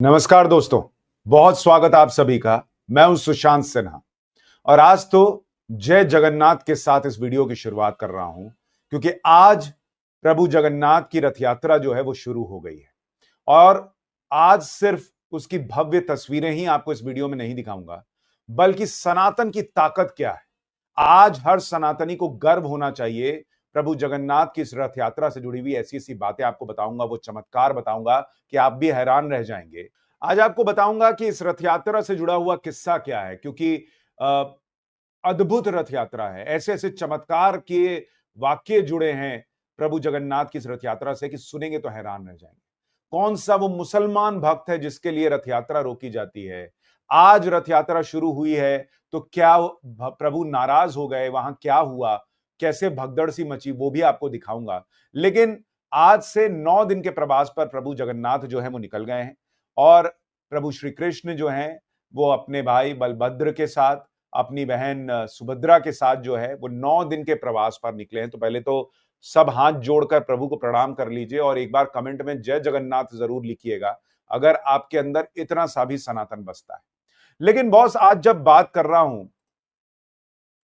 नमस्कार दोस्तों, बहुत स्वागत आप सभी का। मैं हूं सुशांत सिन्हा और आज तो जय जगन्नाथ के साथ इस वीडियो की शुरुआत कर रहा हूं क्योंकि आज प्रभु जगन्नाथ की रथ यात्रा जो है वो शुरू हो गई है और आज सिर्फ उसकी भव्य तस्वीरें ही आपको इस वीडियो में नहीं दिखाऊंगा, बल्कि सनातन की ताकत क्या है। आज हर सनातनी को गर्व होना चाहिए। प्रभु जगन्नाथ की इस रथ यात्रा से जुड़ी हुई ऐसी ऐसी बातें आपको बताऊंगा, वो चमत्कार बताऊंगा कि आप भी हैरान रह जाएंगे। आज आपको बताऊंगा कि इस रथ यात्रा से जुड़ा हुआ किस्सा क्या है, क्योंकि अद्भुत रथ यात्रा है। ऐसे ऐसे चमत्कार के वाक्य जुड़े हैं प्रभु जगन्नाथ की इस रथ यात्रा से कि सुनेंगे तो हैरान रह जाएंगे। कौन सा वो मुसलमान भक्त है जिसके लिए रथ यात्रा रोकी जाती है? आज रथ यात्रा शुरू हुई है तो क्या प्रभु नाराज हो गए? वहां क्या हुआ? कैसे भगदड़ सी मची, वो भी आपको दिखाऊंगा। लेकिन आज से 9 दिन के प्रवास पर प्रभु जगन्नाथ जो है वो निकल गए हैं और प्रभु श्री कृष्ण जो हैं वो अपने भाई बलभद्र के साथ, अपनी बहन सुभद्रा के साथ जो है वो 9 दिन के प्रवास पर निकले हैं। तो पहले तो सब हाथ जोड़कर प्रभु को प्रणाम कर लीजिए और एक बार कमेंट में जय जगन्नाथ जरूर लिखिएगा अगर आपके अंदर इतना सा भी सनातन बसता है। लेकिन बॉस, आज जब बात कर रहा हूं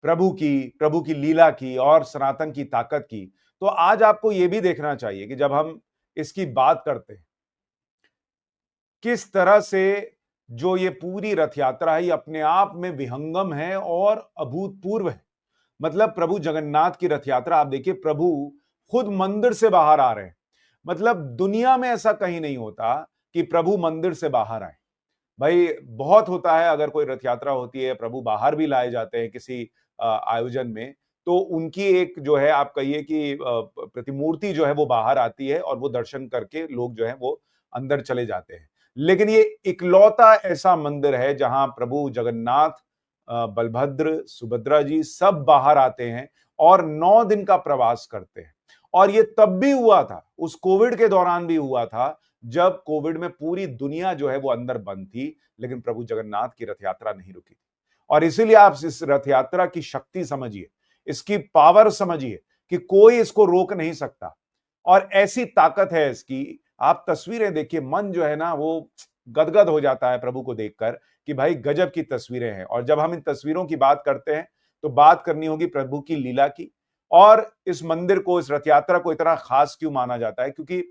प्रभु की लीला की और सनातन की ताकत की, तो आज आपको यह भी देखना चाहिए कि जब हम इसकी बात करते हैं, किस तरह से जो ये पूरी रथ यात्रा है ये अपने आप में विहंगम है और अभूतपूर्व है। मतलब प्रभु जगन्नाथ की रथ यात्रा आप देखिए, प्रभु खुद मंदिर से बाहर आ रहे हैं। मतलब दुनिया में ऐसा कहीं नहीं होता कि प्रभु मंदिर से बाहर आए। भाई बहुत होता है, अगर कोई रथ यात्रा होती है, प्रभु बाहर भी लाए जाते हैं किसी आयोजन में, तो उनकी एक जो है आप कहिए कि प्रतिमूर्ति जो है वो बाहर आती है और वो दर्शन करके लोग जो है वो अंदर चले जाते हैं। लेकिन ये इकलौता ऐसा मंदिर है जहां प्रभु जगन्नाथ, बलभद्र, सुभद्रा जी सब बाहर आते हैं और 9 दिन का प्रवास करते हैं। और ये तब भी हुआ था, उस कोविड के दौरान भी हुआ था, जब कोविड में पूरी दुनिया जो है वो अंदर बंद थी, लेकिन प्रभु जगन्नाथ की रथ यात्रा नहीं रुकी थी। और इसीलिए आप इस रथ यात्रा की शक्ति समझिए, इसकी पावर समझिए कि कोई इसको रोक नहीं सकता। और ऐसी ताकत है इसकी, आप तस्वीरें देखिए, मन जो है ना वो गदगद हो जाता है प्रभु को देखकर कि भाई गजब की तस्वीरें हैं। और जब हम इन तस्वीरों की बात करते हैं तो बात करनी होगी प्रभु की लीला की। और इस मंदिर को, इस रथ यात्रा को इतना खास क्यों माना जाता है? क्योंकि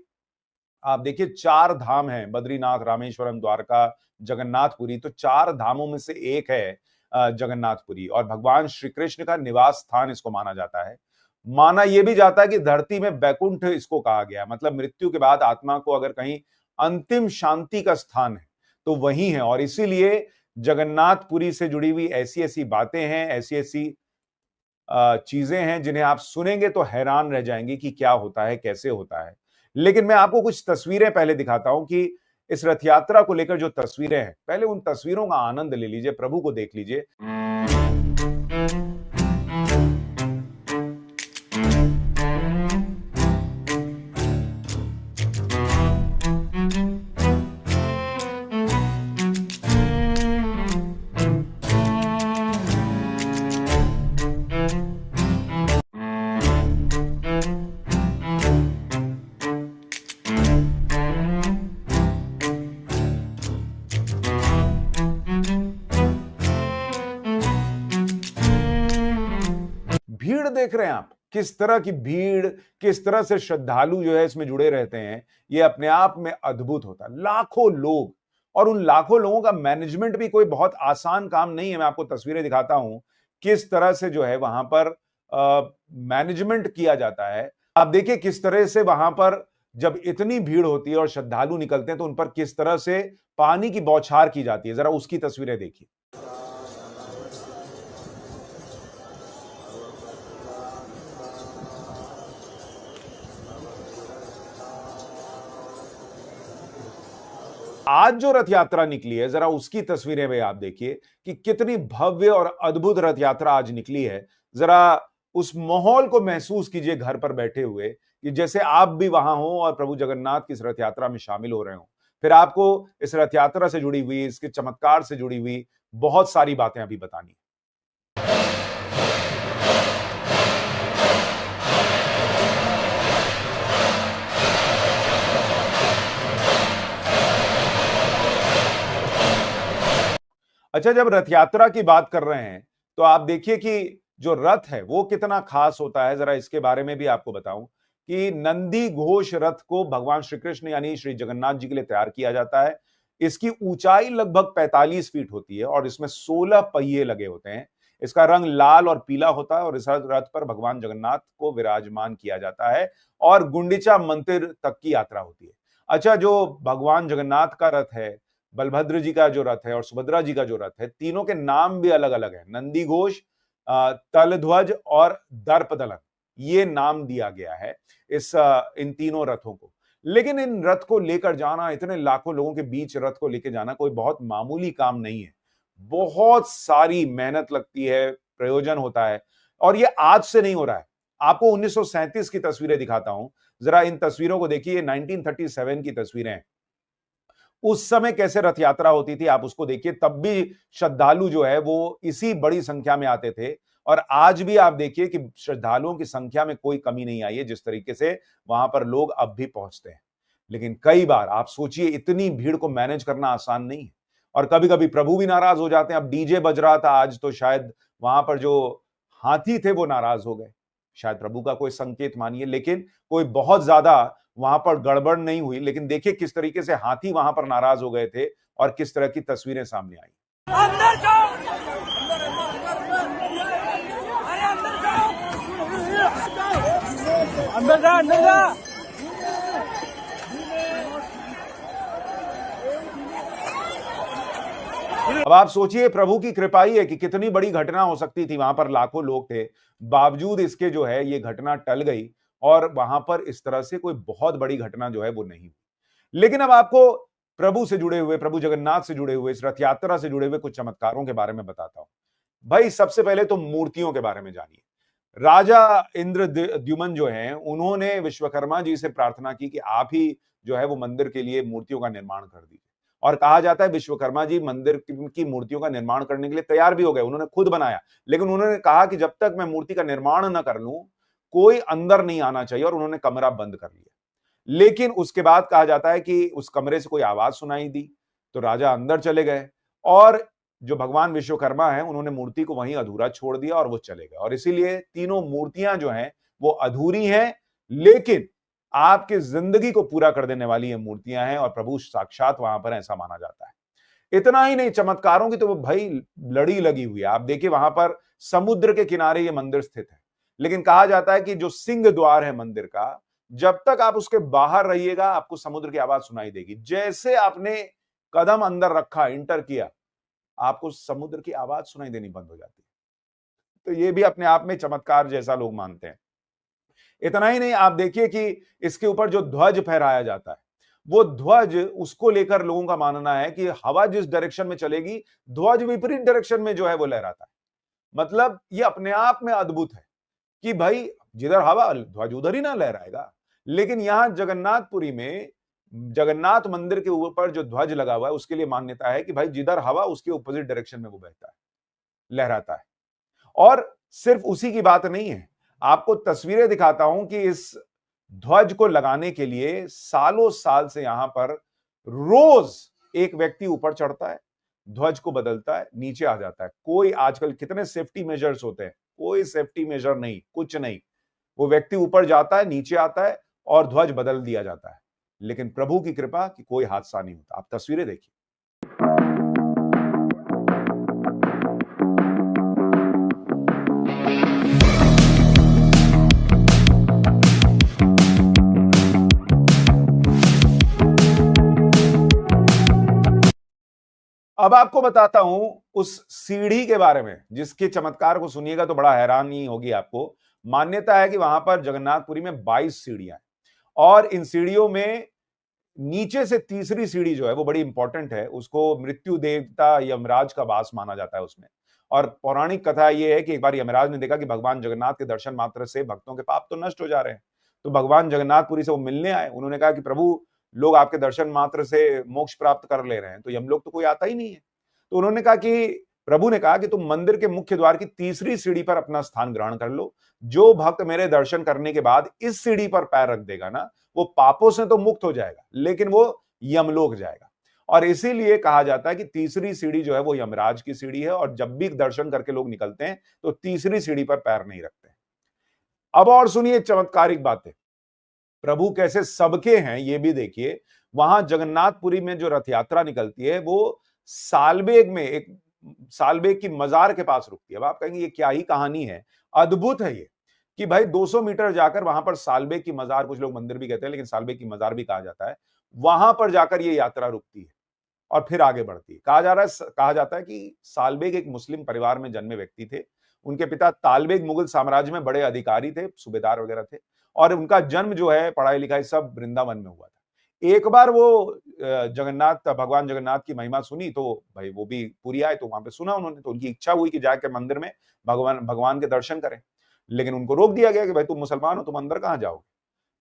आप देखिए 4 धाम हैं, बद्रीनाथ, रामेश्वरम, द्वारका, जगन्नाथपुरी। तो 4 धामों में से एक है जगन्नाथपुरी और भगवान श्री कृष्ण का निवास स्थान इसको माना जाता है। माना यह भी जाता है कि धरती में बैकुंठ इसको कहा गया है। मतलब मृत्यु के बाद आत्मा को अगर कहीं अंतिम शांति का स्थान है तो वही है। और इसीलिए जगन्नाथपुरी से जुड़ी हुई ऐसी ऐसी बातें हैं, ऐसी ऐसी चीजें हैं जिन्हें आप सुनेंगे तो हैरान रह जाएंगे कि क्या होता है, कैसे होता है। लेकिन मैं आपको कुछ तस्वीरें पहले दिखाता हूं कि इस रथ यात्रा को लेकर जो तस्वीरें हैं, पहले उन तस्वीरों का आनंद ले लीजिए, प्रभु को देख लीजिए। भीड़ देख रहे हैं आप, किस तरह की भीड़, किस तरह से श्रद्धालु जो है इसमें जुड़े रहते हैं, ये अपने आप में अद्भुत होता है। लाखों लोग, और उन लाखों लोगों का मैनेजमेंट भी कोई बहुत आसान काम नहीं है। मैं आपको तस्वीरें दिखाता हूं किस तरह से जो है वहां पर मैनेजमेंट किया जाता है। आप देखिए किस तरह से वहां पर जब इतनी भीड़ होती है और श्रद्धालु निकलते हैं तो उन पर किस तरह से पानी की बौछार की जाती है। जरा उसकी तस्वीरें देखिए। आज जो रथ यात्रा निकली है, जरा उसकी तस्वीरें भी आप देखिए कि कितनी भव्य और अद्भुत रथ यात्रा आज निकली है। जरा उस माहौल को महसूस कीजिए घर पर बैठे हुए कि जैसे आप भी वहां हो और प्रभु जगन्नाथ की इस रथ यात्रा में शामिल हो रहे हो। फिर आपको इस रथ यात्रा से जुड़ी हुई, इसके चमत्कार से जुड़ी हुई बहुत सारी बातें अभी बतानी है। अच्छा, जब रथ यात्रा की बात कर रहे हैं तो आप देखिए कि जो रथ है वो कितना खास होता है। जरा इसके बारे में भी आपको बताऊं कि नंदी घोष रथ को भगवान श्री कृष्ण यानी श्री जगन्नाथ जी के लिए तैयार किया जाता है। इसकी ऊंचाई लगभग 45 फीट होती है और इसमें 16 पहिए लगे होते हैं। इसका रंग लाल और पीला होता है और इस रथ पर भगवान जगन्नाथ को विराजमान किया जाता है और गुंडीचा मंदिर तक की यात्रा होती है। अच्छा, जो भगवान जगन्नाथ का रथ है, बलभद्र जी का जो रथ है और सुभद्रा जी का जो रथ है, तीनों के नाम भी अलग अलग है। नंदी घोष, तलध्वज और दर्पदलन, ये नाम दिया गया है इन तीनों रथों को। लेकिन इन रथ को लेकर जाना, इतने लाखों लोगों के बीच रथ को लेकर जाना कोई बहुत मामूली काम नहीं है। बहुत सारी मेहनत लगती है, प्रयोजन होता है और ये आज से नहीं हो रहा है। आपको 1937 की तस्वीरें दिखाता हूं, जरा इन तस्वीरों को देखिए। 1937 की तस्वीरें हैं। उस समय कैसे रथ यात्रा होती थी आप उसको देखिए। तब भी श्रद्धालु जो है वो इसी बड़ी संख्या में आते थे और आज भी आप देखिए कि श्रद्धालुओं की संख्या में कोई कमी नहीं आई है, जिस तरीके से वहां पर लोग अब भी पहुंचते हैं। लेकिन कई बार आप सोचिए, इतनी भीड़ को मैनेज करना आसान नहीं है और कभी कभी प्रभु भी नाराज हो जाते हैं। अब डीजे बज रहा था आज, तो शायद वहां पर जो हाथी थे वो नाराज हो गए, शायद प्रभु का कोई संकेत मानिए। लेकिन कोई बहुत ज्यादा वहां पर गड़बड़ नहीं हुई। लेकिन देखिए किस तरीके से हाथी वहां पर नाराज हो गए थे और किस तरह की तस्वीरें सामने आई। अंदर जाओ, अंदर जा, अंदर जा। अब आप सोचिए, प्रभु की कृपा ही है कि कितनी बड़ी घटना हो सकती थी। वहां पर लाखों लोग थे, बावजूद इसके जो है ये घटना टल गई और वहां पर इस तरह से कोई बहुत बड़ी घटना जो है वो नहीं हुई। लेकिन अब आपको प्रभु से जुड़े हुए, प्रभु जगन्नाथ से जुड़े हुए, इस रथ यात्रा से जुड़े हुए कुछ चमत्कारों के बारे में बताता हूं। भाई, सबसे पहले तो मूर्तियों के बारे में जानिए। राजा इंद्रद्युमन जो हैं, उन्होंने विश्वकर्मा जी से प्रार्थना की कि आप ही जो है वो मंदिर के लिए मूर्तियों का निर्माण कर दीजिए। और कहा जाता है विश्वकर्मा जी मंदिर की मूर्तियों का निर्माण करने के लिए तैयार भी हो गए, उन्होंने खुद बनाया। लेकिन उन्होंने कहा कि जब तक मैं मूर्ति का निर्माण न कर लूं, कोई अंदर नहीं आना चाहिए, और उन्होंने कमरा बंद कर लिया। लेकिन उसके बाद कहा जाता है कि उस कमरे से कोई आवाज सुनाई दी, तो राजा अंदर चले गए और जो भगवान विश्वकर्मा हैं, उन्होंने मूर्ति को वहीं अधूरा छोड़ दिया और वो चले गए। और इसीलिए तीनों मूर्तियां जो हैं वो अधूरी हैं, लेकिन आपकी जिंदगी को पूरा कर देने वाली ये मूर्तियां हैं और प्रभु साक्षात वहां पर, ऐसा माना जाता है। इतना ही नहीं, चमत्कारों की तो वो भाई लड़ी लगी हुई है। आप देखिए, वहां पर समुद्र के किनारे ये मंदिर स्थित है, लेकिन कहा जाता है कि जो सिंह द्वार है मंदिर का, जब तक आप उसके बाहर रहिएगा आपको समुद्र की आवाज सुनाई देगी। जैसे आपने कदम अंदर रखा, इंटर किया, आपको समुद्र की आवाज सुनाई देनी बंद हो जाती है। तो ये भी अपने आप में चमत्कार जैसा लोग मानते हैं। इतना ही नहीं, आप देखिए कि इसके ऊपर जो ध्वज फहराया जाता है, वो ध्वज, उसको लेकर लोगों का मानना है कि हवा जिस डायरेक्शन में चलेगी, ध्वज विपरीत डायरेक्शन में जो है वो लहराता है। मतलब ये अपने आप में अद्भुत है कि भाई जिधर हवा, ध्वज उधर ही ना लहराएगा। लेकिन यहां जगन्नाथपुरी में जगन्नाथ मंदिर के ऊपर जो ध्वज लगा हुआ है, उसके लिए मान्यता है कि भाई जिधर हवा, उसके अपोजिट डायरेक्शन में वो बहता है, लहराता है। और सिर्फ उसी की बात नहीं है, आपको तस्वीरें दिखाता हूं कि इस ध्वज को लगाने के लिए सालों साल से यहां पर रोज एक व्यक्ति ऊपर चढ़ता है, ध्वज को बदलता है, नीचे आ जाता है। कोई, आजकल कितने सेफ्टी मेजर्स होते हैं, कोई सेफ्टी मेजर नहीं, कुछ नहीं। वो व्यक्ति ऊपर जाता है, नीचे आता है और ध्वज बदल दिया जाता है। लेकिन प्रभु की कृपा कि कोई हादसा नहीं होता। आप तस्वीरें देखिए। अब आपको बताता हूं उस सीढ़ी के बारे में, जिसके चमत्कार को सुनिएगा तो बड़ा हैरानी होगी आपको। मान्यता है कि वहां पर जगन्नाथपुरी में 22 सीढ़ियां हैं और इन सीढ़ियों में नीचे से तीसरी सीढ़ी जो है वो बड़ी इंपॉर्टेंट है। उसको मृत्यु देवता यमराज का वास माना जाता है उसमें। और पौराणिक कथा यह है कि एक बार यमराज ने देखा कि भगवान जगन्नाथ के दर्शन मात्र से भक्तों के पाप तो नष्ट हो जा रहे हैं। तो भगवान जगन्नाथपुरी से वो मिलने आए। उन्होंने कहा कि प्रभु, लोग आपके दर्शन मात्र से मोक्ष प्राप्त कर ले रहे हैं, तो यमलोक तो कोई आता ही नहीं है। तो उन्होंने कहा कि, प्रभु ने कहा कि तुम मंदिर के मुख्य द्वार की तीसरी सीढ़ी पर अपना स्थान ग्रहण कर लो। जो भक्त मेरे दर्शन करने के बाद इस सीढ़ी पर पैर रख देगा ना, वो पापों से तो मुक्त हो जाएगा, लेकिन वो यमलोक जाएगा। और इसीलिए कहा जाता है कि तीसरी सीढ़ी जो है वो यमराज की सीढ़ी है, और जब भी दर्शन करके लोग निकलते हैं तो तीसरी सीढ़ी पर पैर नहीं रखते। अब और सुनिए चमत्कारिक बातें, प्रभु कैसे सबके हैं ये भी देखिए। वहां जगन्नाथपुरी में जो रथ यात्रा निकलती है वो सालबेग में एक सालबेग की मजार के पास रुकती है। अब आप कहेंगे ये क्या ही कहानी है, अद्भुत है ये कि भाई 200 मीटर जाकर वहां पर सालबेग की मजार, कुछ लोग मंदिर भी कहते हैं लेकिन सालबेग की मजार भी कहा जाता है, वहां पर जाकर ये यात्रा रुकती है और फिर आगे बढ़ती है। कहा जाता है कि सालबेग एक मुस्लिम परिवार में जन्मे व्यक्ति थे। उनके पिता तालबेग मुगल साम्राज्य में बड़े अधिकारी थे, सूबेदार वगैरह थे, और उनका जन्म जो है, पढ़ाई लिखाई सब वृंदावन में हुआ था। एक बार वो भगवान जगन्नाथ की महिमा सुनी तो भाई वो भी पूरी आए, तो वहां पे सुना उन्होंने, तो उनकी इच्छा हुई कि जाकर मंदिर में भगवान के दर्शन करें। लेकिन उनको रोक दिया गया कि भाई तुम मुसलमान हो, तुम अंदर कहां जाओगे।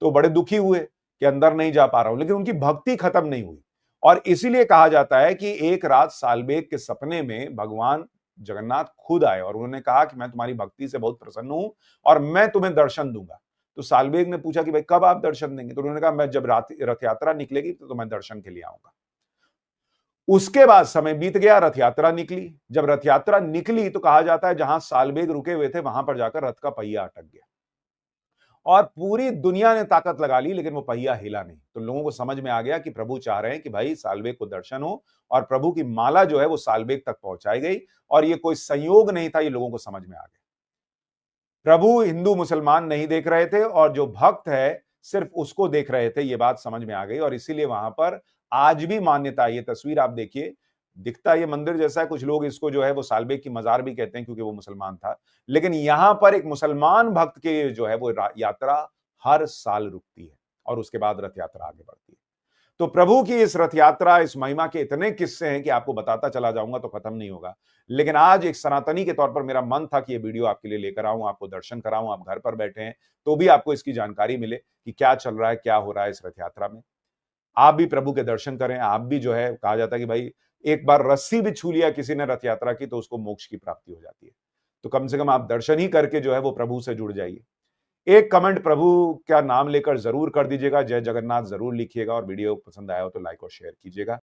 तो बड़े दुखी हुए कि अंदर नहीं जा पा रहा हूं, लेकिन उनकी भक्ति खत्म नहीं हुई। और इसीलिए कहा जाता है कि एक रात सालबेग के सपने में भगवान जगन्नाथ खुद आए और उन्होंने कहा कि मैं तुम्हारी भक्ति से बहुत प्रसन्न हूं और मैं तुम्हें दर्शन दूंगा। तो सालबेग ने पूछा कि भाई कब आप दर्शन देंगे, तो उन्होंने कहा मैं जब रथ यात्रा निकलेगी तो मैं दर्शन के लिए आऊंगा। उसके बाद समय बीत गया, रथ यात्रा निकली। जब रथ यात्रा निकली तो कहा जाता है जहां सालबेग रुके हुए थे वहां पर जाकर रथ का पहिया अटक गया और पूरी दुनिया ने ताकत लगा ली, लेकिन वो पहिया हिला नहीं। तो लोगों को समझ में आ गया कि प्रभु चाह रहे हैं कि भाई सालबेग को दर्शन हो, और प्रभु की माला जो है वो सालबेग तक पहुंचाई गई, और ये कोई संयोग नहीं था, ये लोगों को समझ में आ गया। प्रभु हिंदू मुसलमान नहीं देख रहे थे और जो भक्त है सिर्फ उसको देख रहे थे, ये बात समझ में आ गई। और इसीलिए वहां पर आज भी मान्यता है। ये तस्वीर आप देखिए, दिखता ये मंदिर जैसा है, कुछ लोग इसको जो है वो सालबेग की मजार भी कहते हैं क्योंकि वो मुसलमान था, लेकिन यहां पर एक मुसलमान भक्त के जो है वो यात्रा हर साल रुकती है और उसके बाद रथ यात्रा आगे बढ़ती है। तो प्रभु की इस रथ यात्रा, इस महिमा के इतने किस्से हैं कि आपको बताता चला जाऊंगा तो खत्म नहीं होगा। लेकिन आज एक सनातनी के तौर पर मेरा मन था कि ये वीडियो आपके लिए लेकर आऊं, आपको दर्शन कराऊं। आप घर पर बैठे हैं तो भी आपको इसकी जानकारी मिले कि क्या चल रहा है, क्या हो रहा है इस रथ यात्रा में। आप भी प्रभु के दर्शन करें। आप भी जो है, कहा जाता है कि भाई एक बार रस्सी भी छू लिया किसी ने रथ यात्रा की तो उसको मोक्ष की प्राप्ति हो जाती है। तो कम से कम आप दर्शन ही करके जो है वो प्रभु से जुड़ जाइए। एक कमेंट प्रभु का नाम लेकर जरूर कर दीजिएगा, जय जगन्नाथ जरूर लिखिएगा, और वीडियो पसंद आया हो तो लाइक और शेयर कीजिएगा।